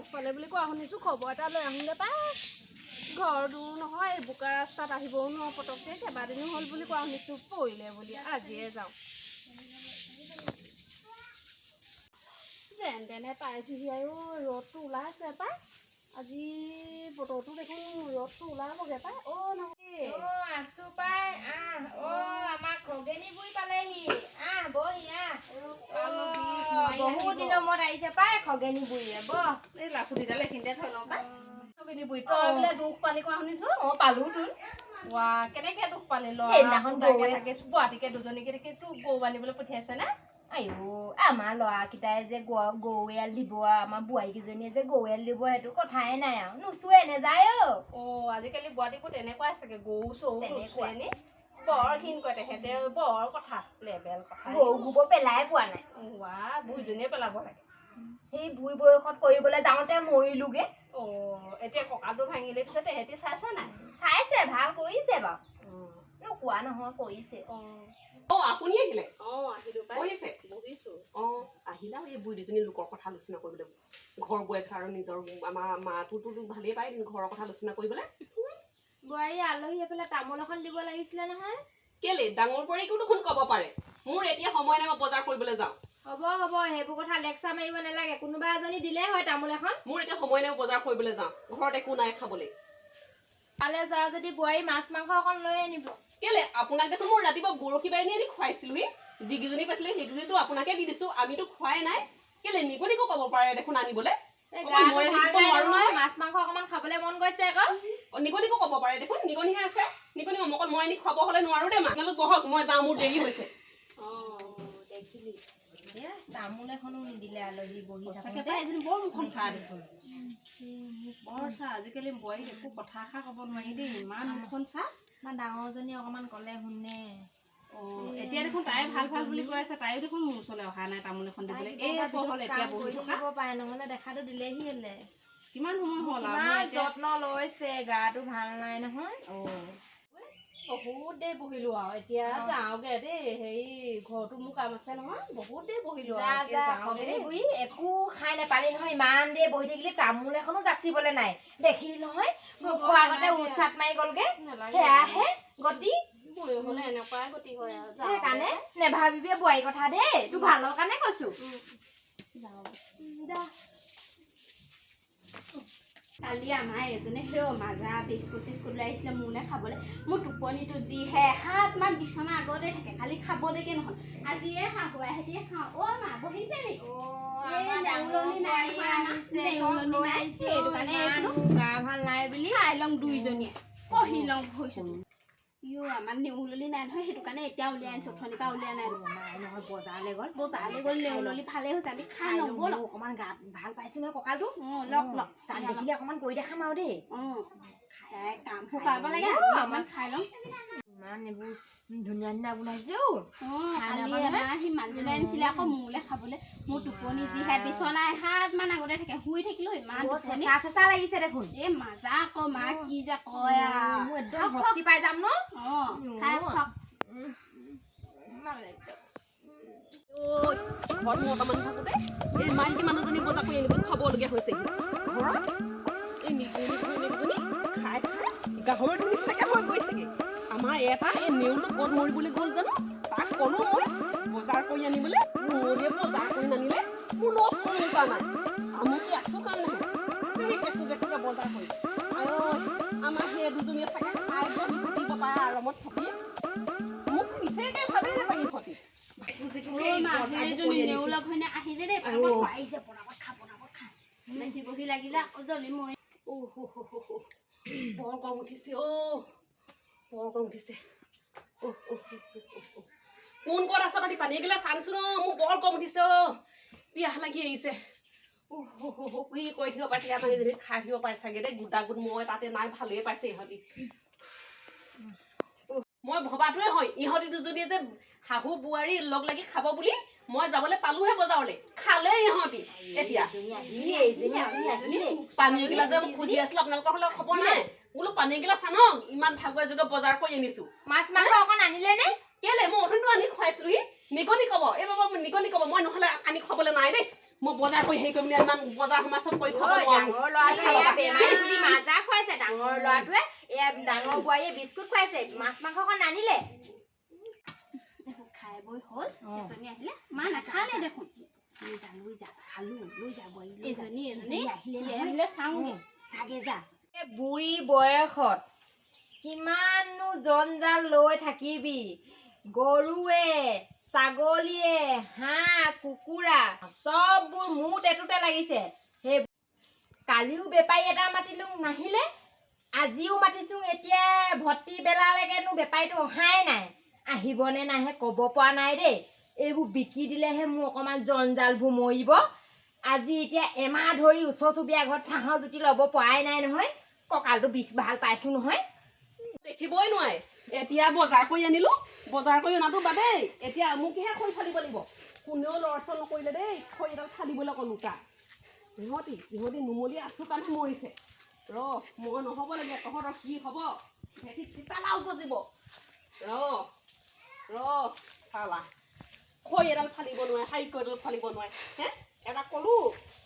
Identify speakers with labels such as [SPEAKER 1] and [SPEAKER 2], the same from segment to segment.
[SPEAKER 1] দুখ পালে বুলি কোৱা শুনিছোঁ খবৰ এটা লৈ আহোঁগৈ পাই ঘৰ দূৰ নহয় বোকা ৰাস্তাত আহিবও নোৱাৰোঁ পটককৈ কেইবাদিনো হ'ল বুলি কোৱা শুনিছোঁ পৰিলে বুলি আজিয়ে যাওঁ যেন তেনে পাইছোঁহি আৰু ৰ'দটো ওলাইছে পাই আজি বতৰটো দেখোন ৰ'দটো ওলাবগৈ পাই নহয়
[SPEAKER 2] আছো পাই আমাৰ খগেনী বুঢ়ী পালেহি বহি বহুত দিনৰ মূৰত আহিছে পাই খগেনী বুঢ়ীয়ে
[SPEAKER 1] এই লাখুটিডাল এইখিনিতে থৈ লওঁ পাই খগেনী বুঢ়ী তই বোলে দুখ পালি কোৱা শুনিছোঁ মই পালোঁ তোৰ ৱা কেনেকৈ দুখ পালি গুৱাহাটীকে দুজনীকে দেখি তোৰ গৰু বান্ধিবলৈ পঠিয়াইছে নে
[SPEAKER 2] আমাৰ ল'ৰাকেইটাই যে গৰু এৰাল দিব আমাৰ বোৱাৰীকেইজনীয়ে যে গৰু এৰাল দিব সেইটো কথাই নাই আৰু নোচোৱে নেযায়
[SPEAKER 1] আজিকালি বোৱাৰীবোৰ তেনেকুৱাই চাগে গৰু চৰু নোচোৱেনি বৰ ঘিণ কৰে তেহেঁতে বৰ কথা লেবেল কথা
[SPEAKER 2] গৰু গোবৰ পেলাই পোৱা নাই
[SPEAKER 1] ৱা বুঢ়ীজনীয়ে পেলাব লাগে
[SPEAKER 2] সেই বুঢ়ী বয়সত কৰিবলৈ যাওঁতে মৰিলোগে
[SPEAKER 1] এতিয়া কঁকালটো ভাঙিলে পিছত তেহেঁতি চাইছে নাই
[SPEAKER 2] চাইছে ভাল কৰিছে বাৰু কোৱা নহয় কৰিছে
[SPEAKER 3] আপুনি আহিলে
[SPEAKER 1] আহিলোঁ
[SPEAKER 3] বহিছে
[SPEAKER 1] বহিছোঁ
[SPEAKER 3] আহিলা এই বুঢ়ী দুজনী লোকৰ কথা আলোচনা কৰিবলৈ ঘৰ বোৱাৰীক আৰু নিজৰ আমাৰ মাটোতো ভালেই পায় ঘৰৰ কথা আলোচনা কৰিবলৈ
[SPEAKER 2] বোৱাৰী আলহী এইফালে তামোল এখন দিব লাগিছিলে নহয়
[SPEAKER 3] কেলে ডাঙৰ বোৱাৰীকো দেখোন ক'ব পাৰে মোৰ এতিয়া সময় নাই মই বজাৰ কৰিবলৈ যাওঁ
[SPEAKER 2] হ'ব সেইবোৰ কথা লেকচাৰ মাৰিব নালাগে কোনোবা এজনী দিলেই হয় তামোল এখন
[SPEAKER 3] মোৰ এতিয়া সময় নাই বজাৰ কৰিবলৈ যাওঁ ঘৰত একো নাই খাবলৈ
[SPEAKER 2] তালৈ যাওঁ যদি বোৱাৰী মাছ মাংস অকণ লৈ আনিব
[SPEAKER 3] কেলে আপোনাক দেখোন মই ৰাতিপুৱা বৰশী বাহিনী আনি খুৱাইছিলোহি যিকেইজনী পাইছিলে সেইকেইজনীতো আপোনাকে দি দিছোঁ আমিতো খুৱাই নাই কেলে নিকনিকো ক'ব পাৰে দেখোন আনিবলৈ
[SPEAKER 2] মাছ মাংস অকণমান খাবলৈ মন গৈছে আকৌ
[SPEAKER 3] নিকনিকো ক'ব পাৰে দেখোন নিকনিহে আছে নিকনি অমকল মই আনি খুৱাব হ'লে নোৱাৰোঁ দেই আপোনালোক বহক মই যাওঁ মোৰ দেৰি হৈছে
[SPEAKER 2] দেখিলি তামোল এখনো নিদিলে আলহী বহি
[SPEAKER 1] বৰ মুখখন চাহ দেখোন বৰ চাহ আজিকালি বোৱাৰীক একো কথা এষাৰ ক'ব নোৱাৰি দেই ইমান মুখখন চাহ
[SPEAKER 2] ইমান ডাঙৰজনী অকণমান ক'লে শুনে
[SPEAKER 1] এতিয়া দেখোন তাই ভাল ভাল বুলি কৈ আছে তাইও দেখোন মোৰ ওচৰলৈ অহা নাই তামোল এখন দিবলৈ এই বহল এতিয়া বহি থকা
[SPEAKER 2] পাৰে নহ'লে দেখাটো দিলেহি হ'লে
[SPEAKER 1] কিমান সময় হ'ল
[SPEAKER 2] যত্ন লৈছে গাটো ভাল নাই নহয়
[SPEAKER 1] বহুত দেৰি বহিলো আৰু এতিয়া যাওঁগে দেই হেৰি ঘৰতো মোৰ কাম আছে নহয় বহুত দেৰি বহিলো
[SPEAKER 2] একো খাই নাপালি নহয় ইমান দেৰি বহি থাকিলে তামোল এখনো যাচিবলৈ নাই দেখিলি নহয় মুখৰ আগতে উচাত মাৰি গ'লগে সেয়াহে গতি
[SPEAKER 1] হ'লে এনেকুৱাই গতি হয় আৰু
[SPEAKER 2] সেইকাৰণে নেভাবিবি বোৱাৰী কথা দেই তোৰ ভালৰ কাৰণে কৈছো
[SPEAKER 4] কালি আমাৰ এজনে মাজা 20-25 লৈ আহিছিলে মোলৈ খাবলৈ মোৰ টোপনিটো যিহে হাতমান বিচনা আগতে থাকে খালি খাবলৈকে নহয় আজিয়ে শাহুৱাই হেঁতিয়ে খাওঁ মা বহিছে নেকি
[SPEAKER 2] গা ভাল নাই বুলি
[SPEAKER 4] খাই লওঁ দুইজনীয়ে পঢ়ি লওঁ হৈছোঁ আমাৰ নেউললি নাই নহয় সেইটো কাৰণে এতিয়া উলিয়াই আনিছোঁ অথনিৰ পৰা উলিয়াই নাই
[SPEAKER 2] নহয় বজাৰলৈ
[SPEAKER 4] গ'ল নেউললি ভালে হৈছে আমি খাই লওঁ ব'ল
[SPEAKER 2] অকণমান গাত ভাল পাইছো নহয় কঁকালটো
[SPEAKER 4] লগ
[SPEAKER 2] তাত দেখিলে অকণমান কৰি দেখাম আৰু দেই
[SPEAKER 4] কাম শুকাব লাগে আমাৰ খাই লওঁ
[SPEAKER 2] ইমান এইবোৰ ধুনীয়া ধুনীয়া ওলাইছে
[SPEAKER 4] সি মানুহজনে আনিছিলে আকৌ মোলৈ খাবলৈ মোৰ টোপনি যিহে বিচনা হাতমান আগতে থাকে শুই থাকিলোঁ ইমান
[SPEAKER 2] চেঁচা লাগিছে দেখোন
[SPEAKER 4] এই মাজা আকৌ মা কি যে কয়
[SPEAKER 2] একদম ভক্তি পাই যাম ন
[SPEAKER 3] ঘৰত মতা মানুহ থাকোঁতে এই মাইকী মানুহজনী বজাৰ কৰি আনিব খাবলগীয়া হৈছে ঘৰত এই নিকনি খাই গাহৰিটো নিচিনাকৈ হৈ গৈছেগৈ আমাৰ এটা এই নেউলটো ক'ত মৰিবলৈ গ'ল জানো তাক ক'লোঁ মই বজাৰ কৰি আনিবলৈ মৰিয়ে বজাৰ কৰি নানিলে কোনো কোৱা নাই আমুকি আছোঁ কাৰণেহে কেঁচুকে বজাৰ কৰি আৰু আমাৰ সেই দুজনীয়ে চাগে খাই বহি থাকিব পাৰে আৰামত থাকি মোক নিচেকৈ ভালেই নাপায় ইহঁতি
[SPEAKER 4] আহিলে দেই বহি লাগিলে আকৌ জ্বলি মই
[SPEAKER 3] বৰ কম উঠিছে বৰ কম উঠিছে কোন ক'ত আছে পাতি পানী এগিলাচ আনিছোঁ ন মোৰ বৰ কম উঠিছে পিয়াহ লাগি আহিছে কৈ থাকিব পাইছে আমাৰ এইজনী খাই থাকিব পাই চাগে দেই গোটা গোট মই তাতে নাই ভালেই পাইছে ইহঁতি মই ভবাটোৱে হয় ইহঁতি দুজনীয়ে যে শাহু বোৱাৰী লগ লাগি খাব বুলি মই যাবলৈ পালোহে বজাৰলৈ খালে ইহঁতি এতিয়া পানী এগিলাচ যে খুজি আছিলোঁ আপোনালোকৰ ফালে খবৰ নাই বোলো পানী এগিলাচ আনক ইমান ভালকৈ যোগে বজাৰ কৰি আনিছোঁ
[SPEAKER 2] মাছ মাংস অকণ আনিলে নে
[SPEAKER 3] কেলে মই অথনিটো আনি খুৱাইছিলোহি নিগনি ক'ব এই বাবা নিগনি ক'ব মই নহ'লে আনি খাবলৈ নাই দেই মই বজাৰ কৰি হেৰি কৰিম ইমান বজাৰ সমাচত কৰি খাব
[SPEAKER 2] ডাঙৰ ল'ৰাটোৱে বেমাৰী বুলি মাজা খুৱাইছে ডাঙৰ ল'ৰাটোৱে ডাঙৰ বোৱাৰীয়ে বিস্কুট খুৱাইছে মাছ মাংসকণ নানিলে
[SPEAKER 4] খাই বৈ হ'ল এজনী আহিলে মা নাখালে দেখোন লৈ যা খালো লৈ যা বোৱাৰী এজনী আহিলে চাওঁগে
[SPEAKER 2] চাগে যা বুঢ়ী বয়সত কিমাননো জঞ্জাল লৈ থাকিবি গৰুৱে ছাগলীয়ে হাঁহ কুকুৰা চববোৰ মুঠ এটোতে লাগিছে সেই কালিও বেপাৰী এটা মাতিলো নাহিলে আজিও মাতিছো এতিয়া ভৰ্তি বেলালৈকেনো বেপাৰীটো অহাই নাই আহিবনে নাহে ক'ব পৰা নাই দেই এইবোৰ বিকি দিলেহে মোৰ অকণমান জঞ্জালবোৰ মৰিব আজি এতিয়া এমাহ ধৰি ওচৰ চুবুৰীয়া ঘৰত চাহৰ জুতি ল'ব পৰাই নাই নহয় কঁকালটো বিষ ভাল পাইছো নহয়
[SPEAKER 3] দেখিবই নোৱাৰে এতিয়া বজাৰ কৰি আনিলো বজাৰ কৰি অনাটো বাদেই এতিয়া আমুকিহে খৰি ফালিব লাগিব কোনেও লৰচৰ নকৰিলে দেই খৰিডাল ফালিবলৈ ক'লো তাক ইহঁতি নুমলি আছো কাৰণে মৰিছে মই নহ'ব লাগে তহঁতৰ কি হ'ব সিহঁতি ঠিতালাও গজিব চালা খৰি এডাল ফালিব নোৱাৰে হাৰিকৈ এডাল ফালিব নোৱাৰে হে এটা ক'লো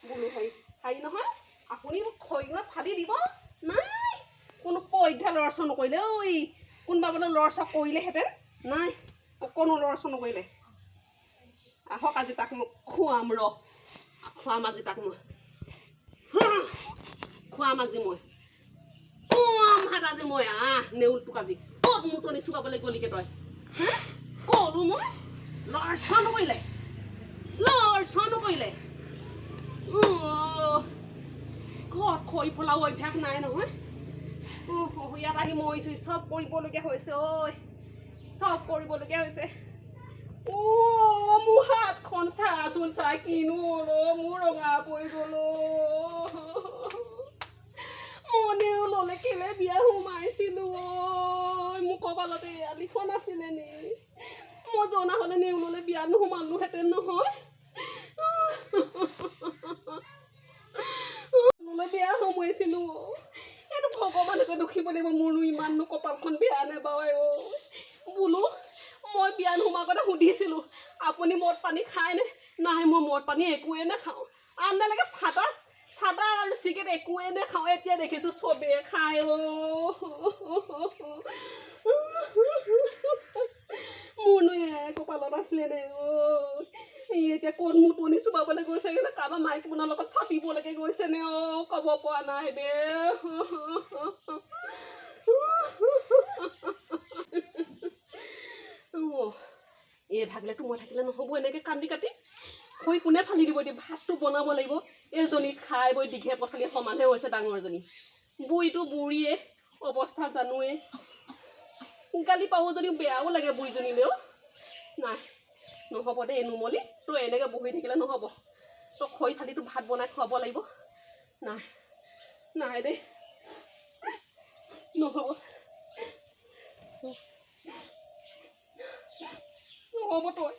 [SPEAKER 3] বোলো হেৰি নহয় আপুনি খৰিডাল ফালি দিব নাই কোনো পধ্যা লৰচৰ নকৰিলে ঐ কোনোবা বোলে লৰচৰ কৰিলেহেঁতেন নাই অকণো লৰচৰ নকৰিলে আহক আজি তাক মই খুৱাম খুৱাম আজি তাক মই খুৱাম আজি মই খুৱাম হাত আজি মই নেউলটোক আজি ক'ত মুটনি চুকাবলৈ গলিকে তই হা ক'লো মই লৰচৰ নকৰিলে ঘৰত খৰি ফলাও অভ্যাস নাই নহয় ইয়াত আহি মৰিছো চব কৰিবলগীয়া হৈছে ঐ চব কৰিবলগীয়া হৈছে মোৰ হাতখন চাচোন চাই কিনো মোৰ ৰঙা পৰি গ'ল মই নেউললে কেলে বিয়া সোমাইছিলো মোৰ কপালতে আলিখন আছিলে নি মই জনা হ'লে নেউললে বিয়া নোসোমালোহেঁতেন নহয় বিয়া সোমাইছিলো এইটো ভগৱানকে দুখিব লাগিব মোৰনো ইমাননো কপালখন বেয়া নে বাৰু বোলো মই বিয়া নোসোমোৱাৰ কথা সুধিছিলোঁ আপুনি মদ পানী খায়নে নাই মই মদ পানী একোৱে নাখাওঁ আনদালৈকে চাদা আৰু চিগাৰেট একোৱে নাখাওঁ এতিয়া দেখিছোঁ চবেই খায় মোৰনো কপালত আছিলে নে এতিয়া ক'ত মুটনি চুবাবলৈ গৈছে কাৰোবাৰ মাইকী মানুহৰ লগত চাপিবলৈকে গৈছে নে ক'ব পৰা নাই দে এই ভাগিলেতো মই থাকিলে নহ'ব এনেকৈ কান্দি কাটি খৰি কোনে ফালি দিব দিয়ে ভাতটো বনাব লাগিব এজনী খাই বৈ দীঘে পথালি সমানহে হৈছে ডাঙৰজনী বুঢ়ীটো বুঢ়ীয়ে অৱস্থা জানোৱে গালি পাব যদিও বেয়াও লাগে বুঢ়ীজনীলেও নাই নহ'ব দেই নুমলি তই এনেকৈ বহি থাকিলে নহ'ব তই খৰি ফালিটো ভাত বনাই খুৱাব লাগিব নাই দেই নহ'ব তই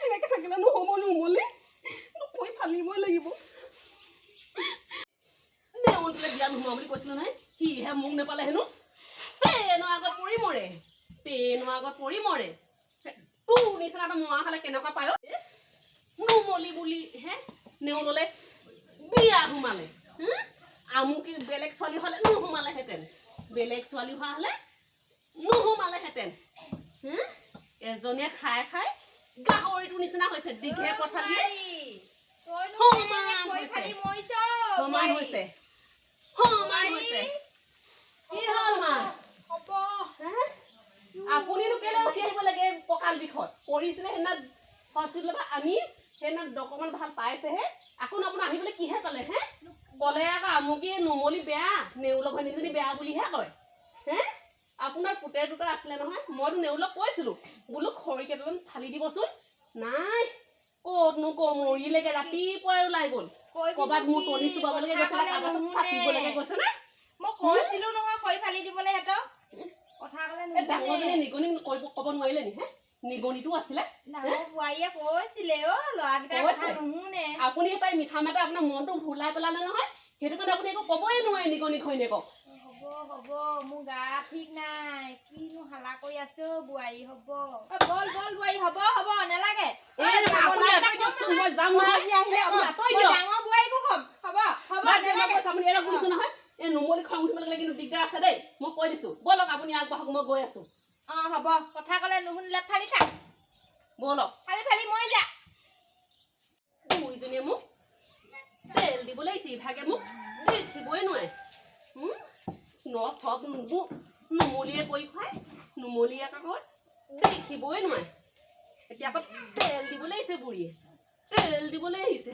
[SPEAKER 3] এনেকৈ থাকিলে নহ'ব নুমলি খৰি ফালিবই লাগিব নেউলটোলে বিয়া নোহোৱা বুলি কৈছিলোঁ নহয় সিহে মোক নেপালে হেনো পেনৰ আগত পৰি মৰে তোৰ নিচিনা এটা মৰা খালে কেনেকুৱা পায় নুমলি বুলি হে নেউললে বিয়া সোমালে আমুকি বেলেগ ছোৱালী হ'লে নোসোমালেহেঁতেন বেলেগ ছোৱালী হোৱা হ'লে নোসোমালেহেঁতেন এজনীয়ে খাই খাই গাহৰিটোৰ নিচিনা হৈছে দীঘে পথালি সমান হৈছে কি হ'ল মা আপুনিনো কেলে উঠি আহিব লাগে কঁকাল বিষত পৰিছিলে সেইদিনা হস্পিটেলৰ পৰা আনি সেইদিনা অকণমান ভাল পাইছেহে আকৌ আপোনাৰ আহিবলৈ কিহে ক'লে হে ক'লে আকৌ আমুকি নুমলি বেয়া নেউলক ভনীজনী বেয়া বুলিহে কয় হে আপোনাৰ পুতেৰ দুটা আছিলে নহয় মইতো নেউলক কৈছিলোঁ বোলো খৰি কেইটামান ফালি দিবচোন নাই ক'তনো মৰিলেগে ৰাতিপুৱাই ওলাই গ'ল ক'ৰবাত মোৰ টনি চুবাবলৈকে গৈছে তাৰপাছত চাপিবলৈকে গৈছে নে
[SPEAKER 2] মই কৈছিলোঁ নহয় খৰি ফালি দিবলৈ সিহঁতক কথা ক'লে
[SPEAKER 3] ডাঙৰজনী নিগনি ক'ব নোৱাৰিলে নি হে নিগনিটো আছিলে
[SPEAKER 2] বোৱাৰীয়ে কৈছিলে ল'ৰাকেইটাৰ কথা নুশুনে আপুনি
[SPEAKER 3] তাই মিঠা মাতে আপোনাৰ মনটো ভুলাই পেলালে নহয় সেইটো কাৰণে আপুনি একো ক'বই নোৱাৰে নিগনি ঘৈণীয়েকক
[SPEAKER 2] হ'ব হ'ব মোৰ গা ঠিক নাই কিনো হালা কৰি আছো বোৱাৰী হ'ব বল বোৱাৰী হ'ব নালাগে
[SPEAKER 3] আপুনি আঁতৰি দিয়কচোন মই যাম নহয় আপুনি আঁতৰি দিয়ক
[SPEAKER 2] ডাঙৰ বোৱাৰীকো ক'ম হ'ব
[SPEAKER 3] নালাগে আপুনি এৰা শুনিছো নহয় এই নুমলি খং উঠিব লাগিলে কিন্তু দিগদাৰ আছে দেই মই কৈ দিছো ব'লক আপুনি আগবাঢ়ক মই গৈ আছো
[SPEAKER 2] হ'ব কথা ক'লে নুশুনিলে ফালি থাক
[SPEAKER 3] ব'লক
[SPEAKER 2] ফালি মই যা
[SPEAKER 3] বুঢ়ীজনীয়ে মোক তেল দিব লাগিছে ইভাগে মোক দেখিবই নোৱাৰে চব নুমলিয়ে কৰি খুৱাই নুমলীয়ে কাকত দেখিবই নোৱাৰে এতিয়া আকৌ তেল দিব লাগিছে বুঢ়ীয়ে তেল দিবলৈ আহিছে